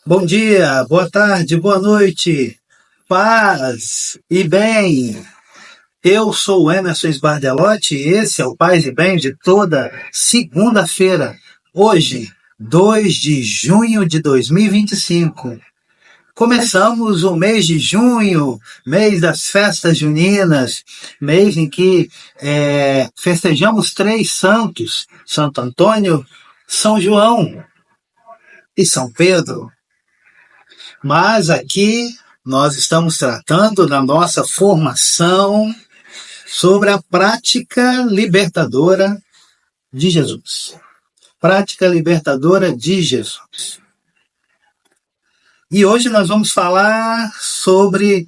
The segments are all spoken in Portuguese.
Bom dia, boa tarde, boa noite, paz e bem. Eu sou o Emerson Sbardelotti e esse é o Paz e Bem de toda segunda-feira, hoje, 2 de junho de 2025. Começamos o mês de junho, mês das festas juninas, mês em que festejamos três santos, Santo Antônio, São João e São Pedro. Mas aqui nós estamos tratando da nossa formação sobre a prática libertadora de Jesus. Prática libertadora de Jesus. E hoje nós vamos falar sobre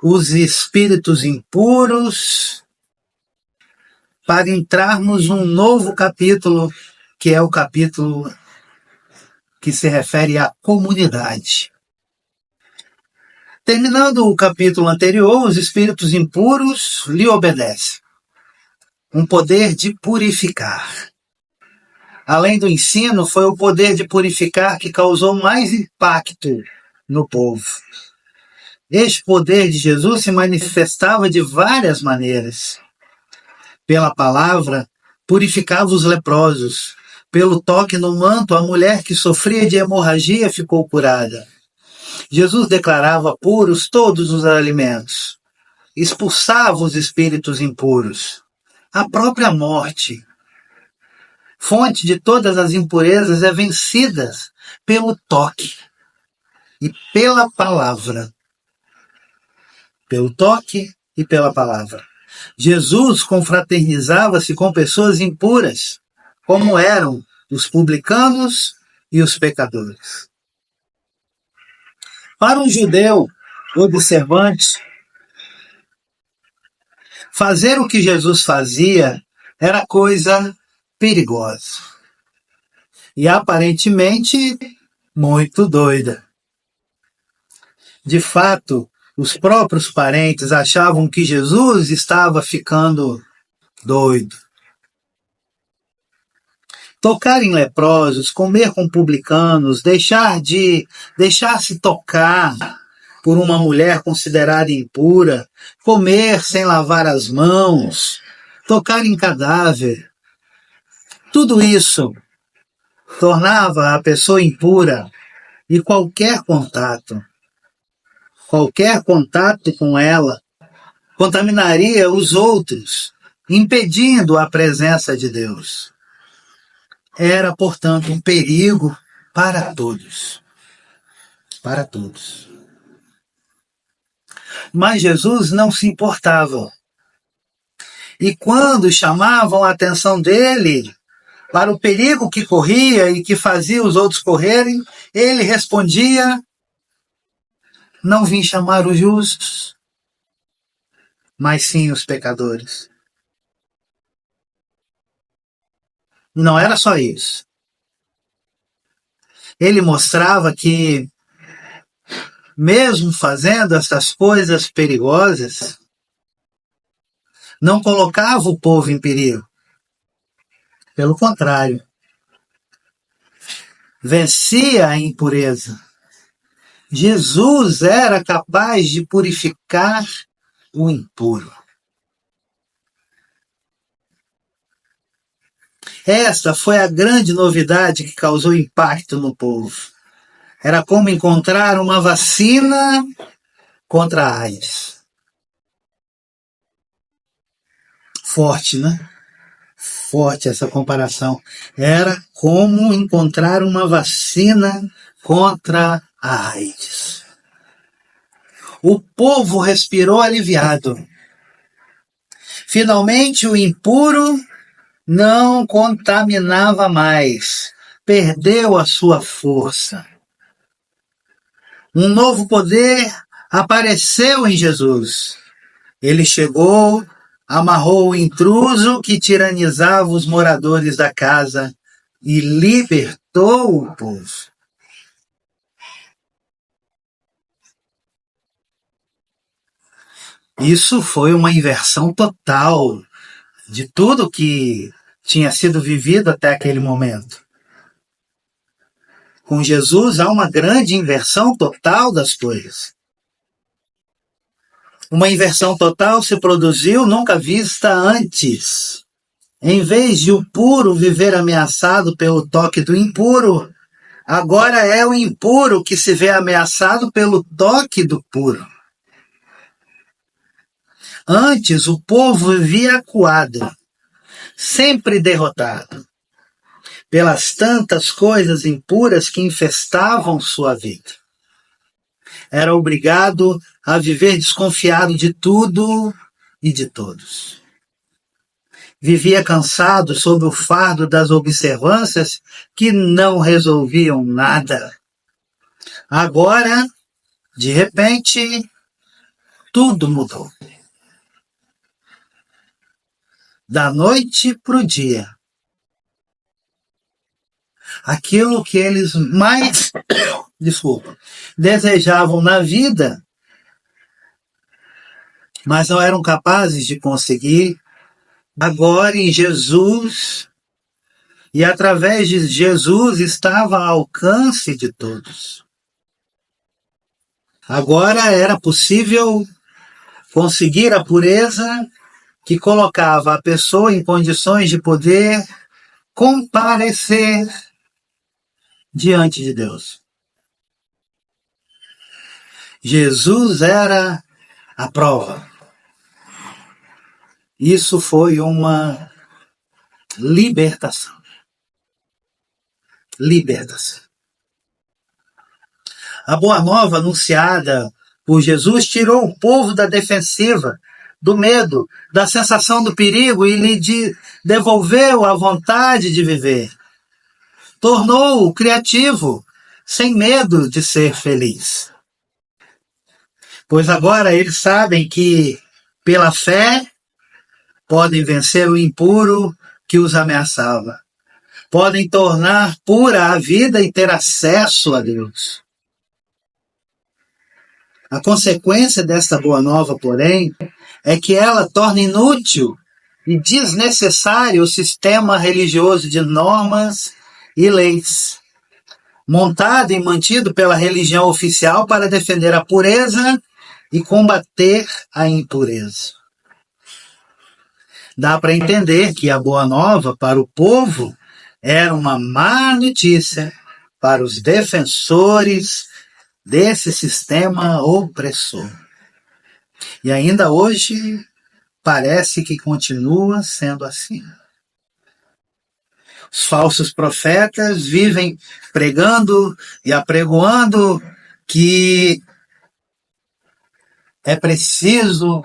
os espíritos impuros para entrarmos num novo capítulo, que é o capítulo que se refere à comunidade. Terminando o capítulo anterior, os espíritos impuros lhe obedecem. Um poder de purificar. Além do ensino, foi o poder de purificar que causou mais impacto no povo. Este poder de Jesus se manifestava de várias maneiras. Pela palavra, purificava os leprosos. Pelo toque no manto, a mulher que sofria de hemorragia ficou curada. Jesus declarava puros todos os alimentos. Expulsava os espíritos impuros. A própria morte, fonte de todas as impurezas, é vencida pelo toque e pela palavra. Pelo toque e pela palavra. Jesus confraternizava-se com pessoas impuras, como eram os publicanos e os pecadores. Para um judeu observante, fazer o que Jesus fazia era coisa perigosa e aparentemente muito doida. De fato, os próprios parentes achavam que Jesus estava ficando doido. Tocar em leprosos, comer com publicanos, deixar-se tocar por uma mulher considerada impura, comer sem lavar as mãos, tocar em cadáver. Tudo isso tornava a pessoa impura e qualquer contato com ela contaminaria os outros, impedindo a presença de Deus. Era, portanto, um perigo para todos. Para todos. Mas Jesus não se importava. E quando chamavam a atenção dele para o perigo que corria e que fazia os outros correrem, ele respondia: não vim chamar os justos, mas sim os pecadores. Não era só isso. Ele mostrava que, mesmo fazendo essas coisas perigosas, não colocava o povo em perigo. Pelo contrário, vencia a impureza. Jesus era capaz de purificar o impuro. Esta foi a grande novidade que causou impacto no povo. Era como encontrar uma vacina contra a AIDS. Forte, né? Forte essa comparação. Era como encontrar uma vacina contra a AIDS. O povo respirou aliviado. Finalmente, o impuro não contaminava mais. Perdeu a sua força. Um novo poder apareceu em Jesus. Ele chegou, amarrou o intruso que tiranizava os moradores da casa e libertou o povo. Isso foi uma inversão total de tudo que tinha sido vivido até aquele momento. Com Jesus há uma grande inversão total das coisas. Uma inversão total se produziu nunca vista antes. Em vez de o puro viver ameaçado pelo toque do impuro, agora é o impuro que se vê ameaçado pelo toque do puro. Antes, o povo vivia acuado, sempre derrotado, pelas tantas coisas impuras que infestavam sua vida. Era obrigado a viver desconfiado de tudo e de todos. Vivia cansado sob o fardo das observâncias que não resolviam nada. Agora, de repente, tudo mudou. Da noite para o dia. Aquilo que eles mais, desejavam na vida, mas não eram capazes de conseguir, agora em Jesus, e através de Jesus estava ao alcance de todos. Agora era possível conseguir a pureza que colocava a pessoa em condições de poder comparecer diante de Deus. Jesus era a prova. Isso foi uma libertação. Libertação. A boa nova anunciada por Jesus tirou o povo da defensiva, do medo, da sensação do perigo e lhe devolveu a vontade de viver. Tornou-o criativo, sem medo de ser feliz. Pois agora eles sabem que, pela fé, podem vencer o impuro que os ameaçava. Podem tornar pura a vida e ter acesso a Deus. A consequência desta boa nova, porém, é que ela torna inútil e desnecessário o sistema religioso de normas e leis, montado e mantido pela religião oficial para defender a pureza e combater a impureza. Dá para entender que a boa nova para o povo era uma má notícia para os defensores desse sistema opressor. E ainda hoje parece que continua sendo assim. Os falsos profetas vivem pregando e apregoando que é preciso,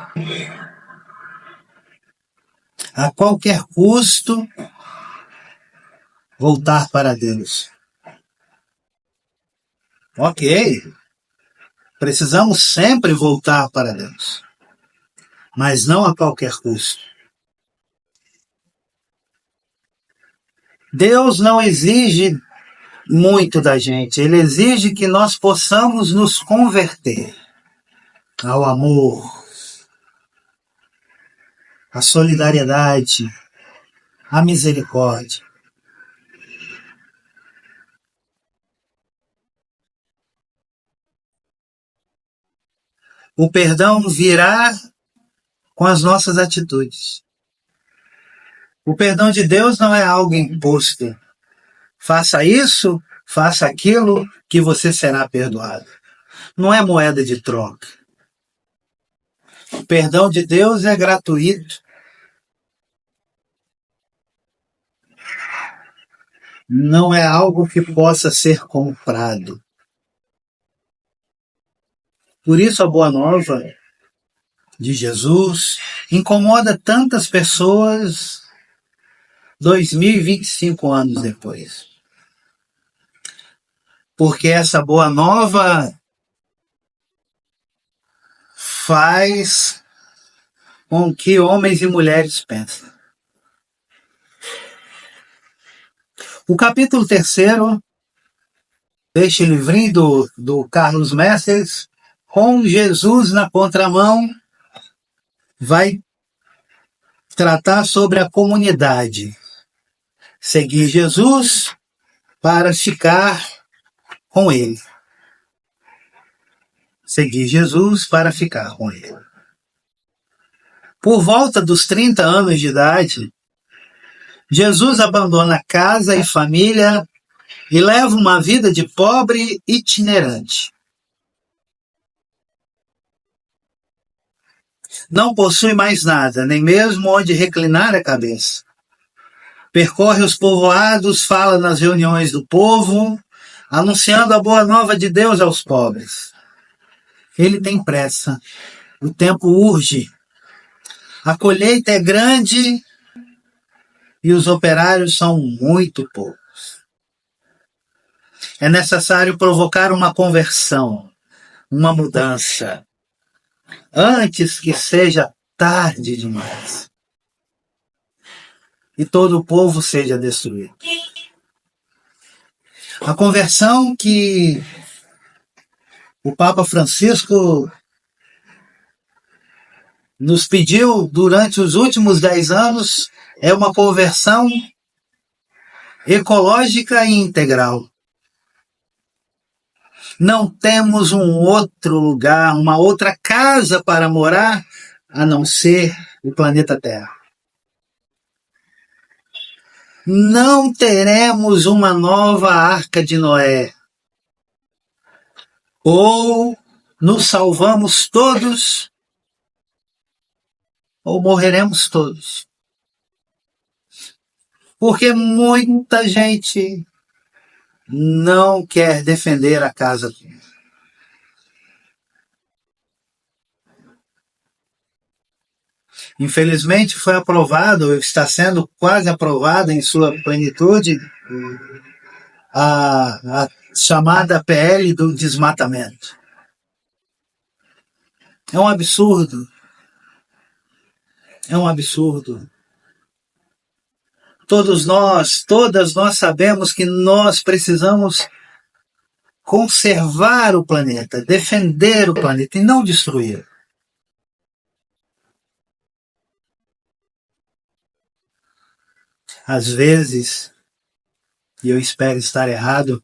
a qualquer custo, voltar para Deus. Ok, precisamos sempre voltar para Deus, mas não a qualquer custo. Deus não exige muito da gente, Ele exige que nós possamos nos converter ao amor, à solidariedade, à misericórdia. O perdão virá com as nossas atitudes. O perdão de Deus não é algo imposto. Faça isso, faça aquilo, que você será perdoado. Não é moeda de troca. O perdão de Deus é gratuito. Não é algo que possa ser comprado. Por isso a boa nova de Jesus incomoda tantas pessoas 2025 anos depois. Porque essa boa nova faz com que homens e mulheres pensem. O capítulo 3 deste livrinho do Carlos Messers, com Jesus na contramão, vai tratar sobre a comunidade. Seguir Jesus para ficar com ele. Seguir Jesus para ficar com ele. Por volta dos 30 anos de idade, Jesus abandona casa e família e leva uma vida de pobre itinerante. Não possui mais nada, nem mesmo onde reclinar a cabeça. Percorre os povoados, fala nas reuniões do povo, anunciando a boa nova de Deus aos pobres. Ele tem pressa, o tempo urge. A colheita é grande e os operários são muito poucos. É necessário provocar uma conversão, uma mudança, antes que seja tarde demais e todo o povo seja destruído. A conversão que o Papa Francisco nos pediu durante os últimos 10 anos é uma conversão ecológica e integral. Não temos um outro lugar, uma outra casa para morar, a não ser o planeta Terra. Não teremos uma nova Arca de Noé. Ou nos salvamos todos, ou morreremos todos. Porque muita gente não quer defender a casa. Infelizmente foi aprovado, está sendo quase aprovado em sua plenitude, a chamada PL do desmatamento. É um absurdo. É um absurdo. Todas nós sabemos que nós precisamos conservar o planeta, defender o planeta e não destruir. Às vezes, e eu espero estar errado,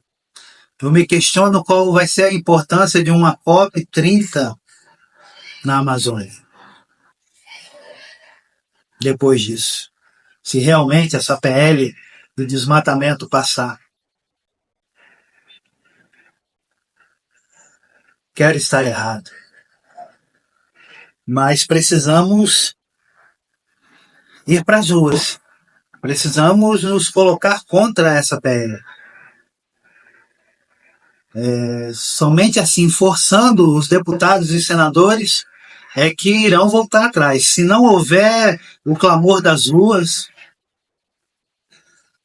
eu me questiono qual vai ser a importância de uma COP30 na Amazônia. Depois disso, se realmente essa PL do desmatamento passar. Quero estar errado. Mas precisamos ir para as ruas. Precisamos nos colocar contra essa PL. Somente assim, forçando os deputados e senadores, é que irão voltar atrás. Se não houver o clamor das ruas,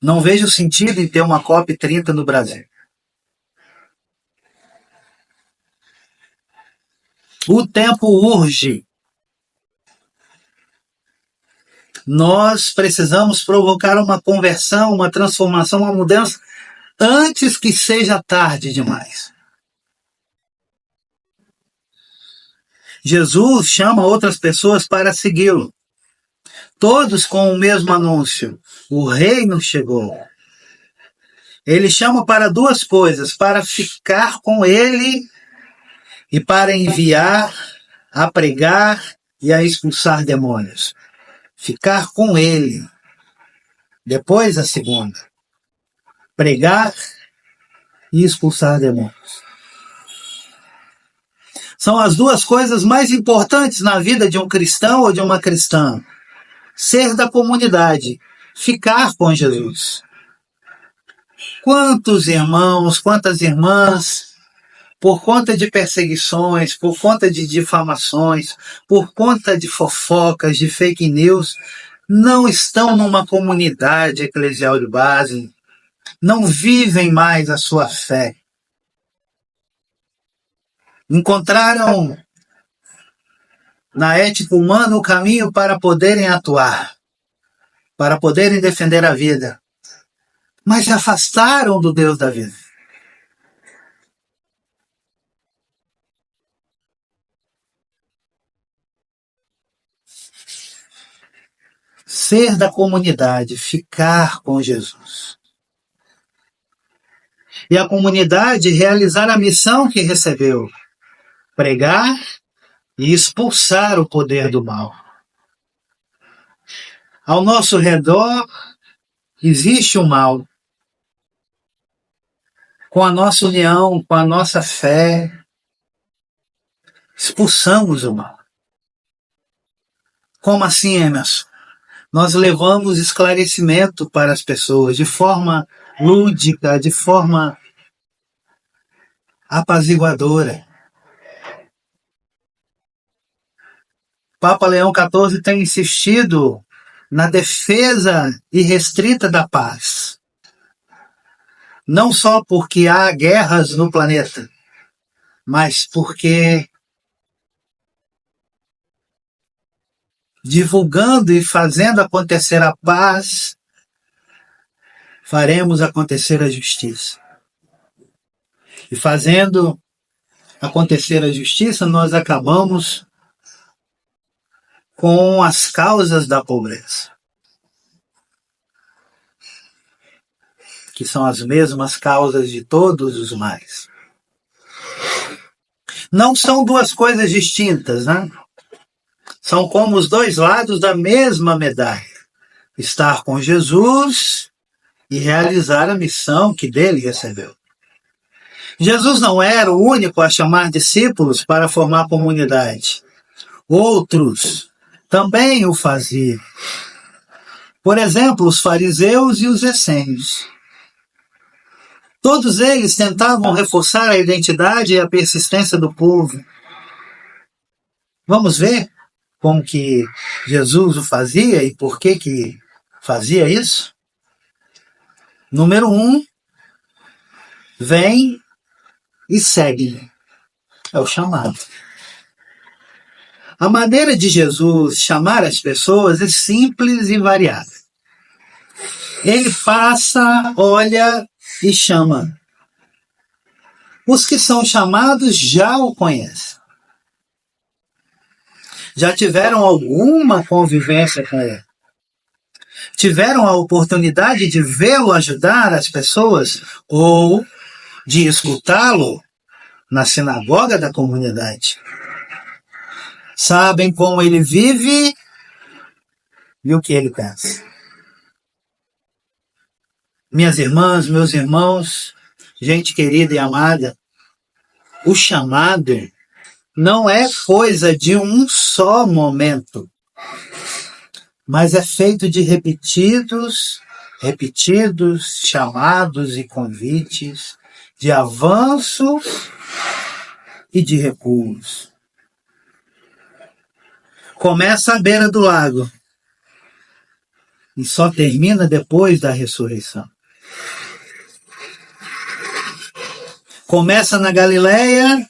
não vejo sentido em ter uma COP30 no Brasil. O tempo urge. Nós precisamos provocar uma conversão, uma transformação, uma mudança, antes que seja tarde demais. Jesus chama outras pessoas para segui-lo. Todos com o mesmo anúncio: o reino chegou. Ele chama para duas coisas: para ficar com ele e para enviar a pregar e a expulsar demônios. Ficar com ele. Depois a segunda: pregar e expulsar demônios. São as duas coisas mais importantes na vida de um cristão ou de uma cristã. Ser da comunidade, ficar com Jesus. Quantos irmãos, quantas irmãs, por conta de perseguições, por conta de difamações, por conta de fofocas, de fake news, não estão numa comunidade eclesial de base, não vivem mais a sua fé. Encontraram na ética humana o caminho para poderem atuar, para poderem defender a vida, mas se afastaram do Deus da vida. Ser da comunidade, ficar com Jesus. e a comunidade realizar a missão que recebeu: pregar e expulsar o poder do mal. Ao nosso redor existe o mal. Com a nossa união, com a nossa fé, expulsamos o mal. Como assim, Emerson? Nós levamos esclarecimento para as pessoas de forma lúdica, de forma apaziguadora. Papa Leão XIV tem insistido na defesa irrestrita da paz. Não só porque há guerras no planeta, mas porque divulgando e fazendo acontecer a paz, faremos acontecer a justiça. E fazendo acontecer a justiça, nós acabamos com as causas da pobreza, que são as mesmas causas de todos os males. Não são duas coisas distintas, né? São como os dois lados da mesma medalha. Estar com Jesus e realizar a missão que dele recebeu. Jesus não era o único a chamar discípulos para formar comunidade. Outros também o faziam. Por exemplo, os fariseus e os essênios. Todos eles tentavam reforçar a identidade e a persistência do povo. Vamos ver como que Jesus o fazia e por que fazia isso? Número 1, vem e segue. É o chamado. A maneira de Jesus chamar as pessoas é simples e variada. Ele passa, olha e chama. Os que são chamados já o conhecem. Já tiveram alguma convivência com ele. Tiveram a oportunidade de vê-lo ajudar as pessoas ou de escutá-lo na sinagoga da comunidade. Sabem como ele vive e o que ele pensa. Minhas irmãs, meus irmãos, gente querida e amada, o chamado não é coisa de um só momento, mas é feito de repetidos chamados e convites, de avanço e de recuos. Começa à beira do lago e só termina depois da ressurreição. Começa na Galileia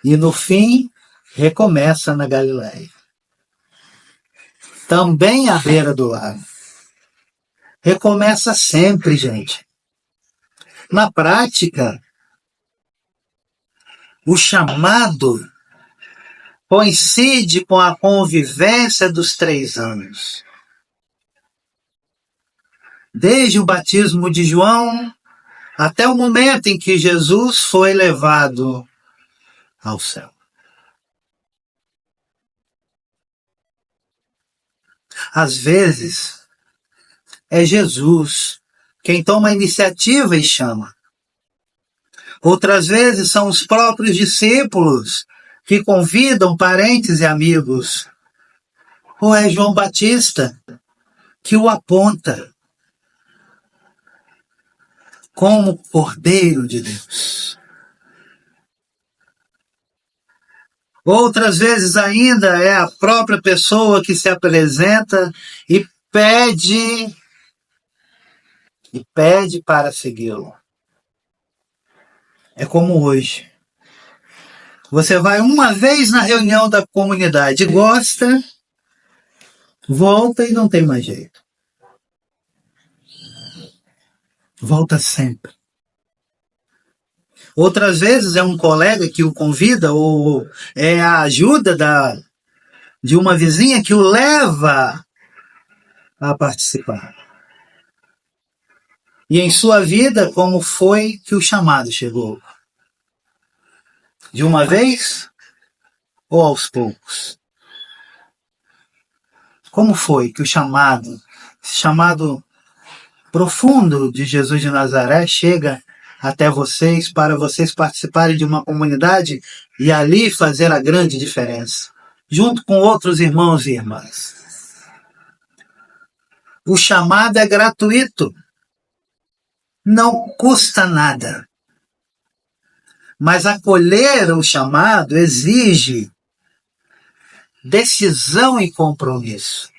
e no fim recomeça na Galileia. Também à beira do lago. Recomeça sempre, gente. Na prática, o chamado coincide com a convivência dos 3 anos. Desde o batismo de João até o momento em que Jesus foi levado ao céu. Às vezes, é Jesus quem toma a iniciativa e chama. Outras vezes são os próprios discípulos que convidam parentes e amigos. Ou é João Batista que o aponta como Cordeiro de Deus. Outras vezes ainda é a própria pessoa que se apresenta e pede para segui-lo. É como hoje. Você vai uma vez na reunião da comunidade, gosta, volta e não tem mais jeito. Volta sempre. Outras vezes é um colega que o convida ou é a ajuda de uma vizinha que o leva a participar. E em sua vida, como foi que o chamado chegou? De uma vez ou aos poucos? Como foi que o chamado, esse chamado profundo de Jesus de Nazaré chega até vocês para vocês participarem de uma comunidade e ali fazer a grande diferença, junto com outros irmãos e irmãs? O chamado é gratuito, não custa nada. Mas acolher o chamado exige decisão e compromisso.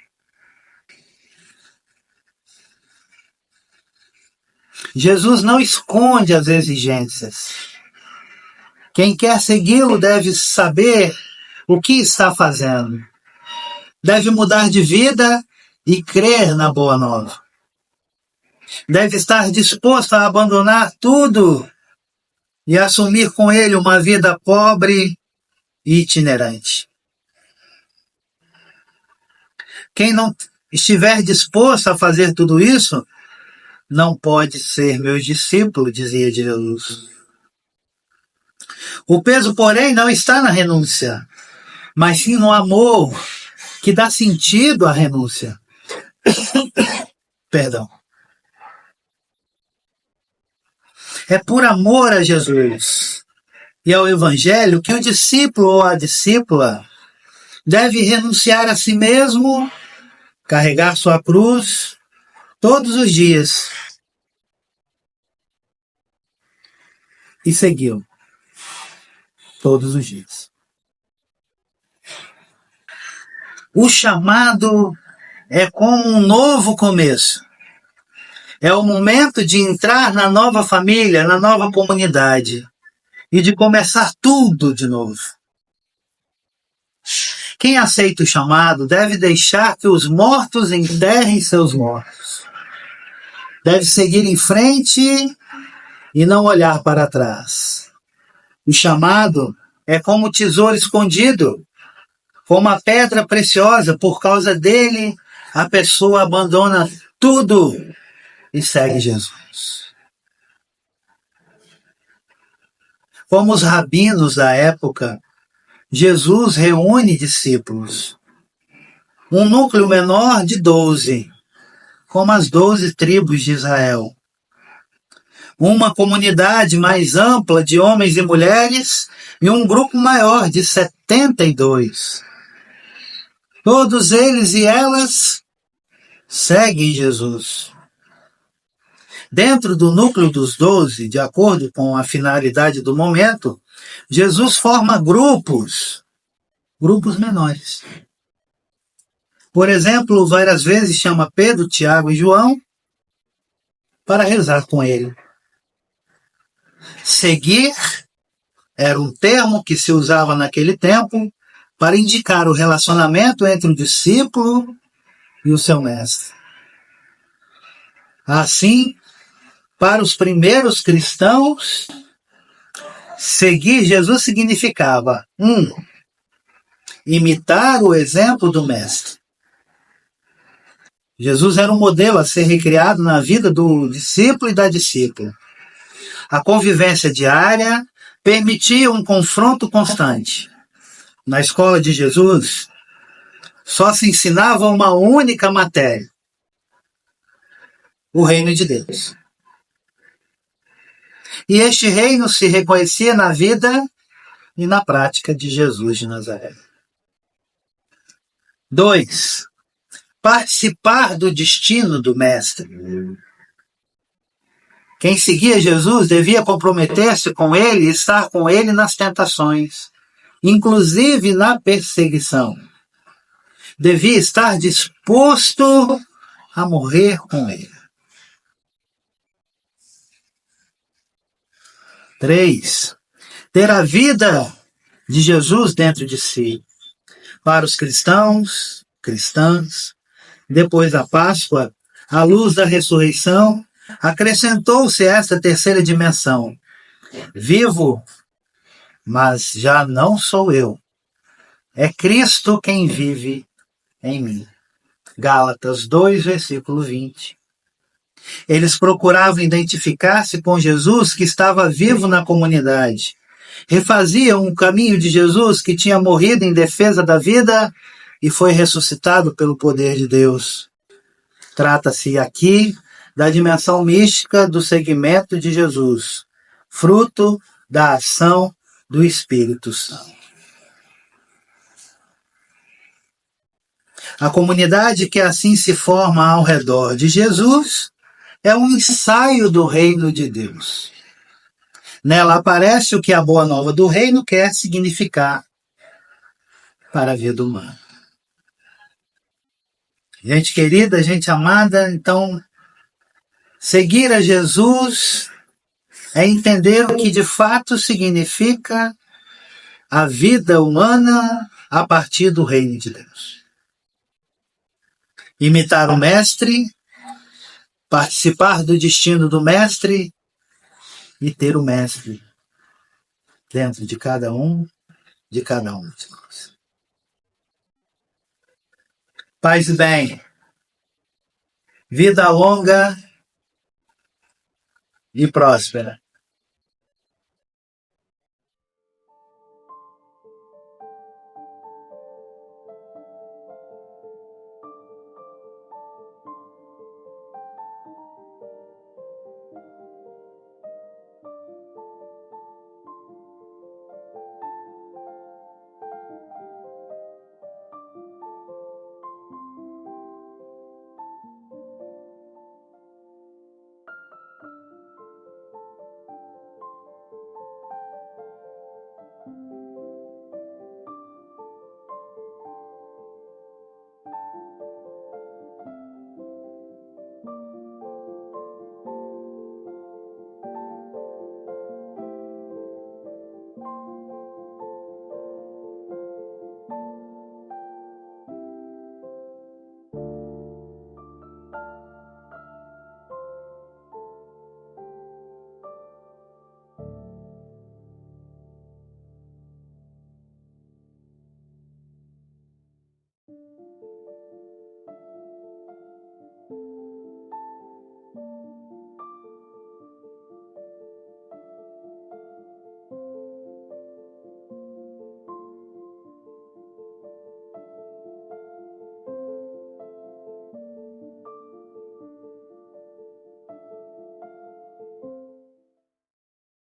Jesus não esconde as exigências. Quem quer segui-lo deve saber o que está fazendo. Deve mudar de vida e crer na boa nova. Deve estar disposto a abandonar tudo e assumir com ele uma vida pobre e itinerante. Quem não estiver disposto a fazer tudo isso, não pode ser meu discípulo, dizia Jesus. O peso, porém, não está na renúncia, mas sim no amor que dá sentido à renúncia. Perdão. É por amor a Jesus e ao Evangelho que o discípulo ou a discípula deve renunciar a si mesmo, carregar sua cruz todos os dias e segui-lo todos os dias. O chamado é como um novo começo. É o momento de entrar na nova família, na nova comunidade e de começar tudo de novo. Quem aceita o chamado deve deixar que os mortos enterrem seus mortos. Deve seguir em frente e não olhar para trás. O chamado é como tesouro escondido, como uma pedra preciosa. Por causa dele, a pessoa abandona tudo e segue Jesus. Como os rabinos da época, Jesus reúne discípulos. Um núcleo menor de 12, como as 12 tribos de Israel. Uma comunidade mais ampla de homens e mulheres e um grupo maior de 72. Todos eles e elas seguem Jesus. Dentro do núcleo dos 12, de acordo com a finalidade do momento, Jesus forma grupos menores. Por exemplo, várias vezes chama Pedro, Tiago e João para rezar com ele. Seguir era um termo que se usava naquele tempo para indicar o relacionamento entre o discípulo e o seu mestre. Assim, para os primeiros cristãos, seguir Jesus significava 1. Imitar o exemplo do mestre. Jesus era um modelo a ser recriado na vida do discípulo e da discípula. A convivência diária permitia um confronto constante. Na escola de Jesus, só se ensinava uma única matéria: o reino de Deus. E este reino se reconhecia na vida e na prática de Jesus de Nazaré. 2. Participar do destino do Mestre. Quem seguia Jesus devia comprometer-se com ele e estar com ele nas tentações, inclusive na perseguição. Devia estar disposto a morrer com ele. 3. Ter a vida de Jesus dentro de si. Para os cristãs, depois da Páscoa, à luz da ressurreição, acrescentou-se esta terceira dimensão. Vivo, mas já não sou eu. É Cristo quem vive em mim. Gálatas 2, versículo 20. Eles procuravam identificar-se com Jesus que estava vivo na comunidade. Refaziam o caminho de Jesus que tinha morrido em defesa da vida e foi ressuscitado pelo poder de Deus. Trata-se aqui da dimensão mística do seguimento de Jesus, fruto da ação do Espírito Santo. A comunidade que assim se forma ao redor de Jesus é um ensaio do reino de Deus. Nela aparece o que a boa nova do reino quer significar para a vida humana. Gente querida, gente amada, então, seguir a Jesus é entender o que de fato significa a vida humana a partir do reino de Deus. Imitar o Mestre, participar do destino do Mestre e ter o Mestre dentro de cada um de nós. Paz e bem, vida longa e próspera.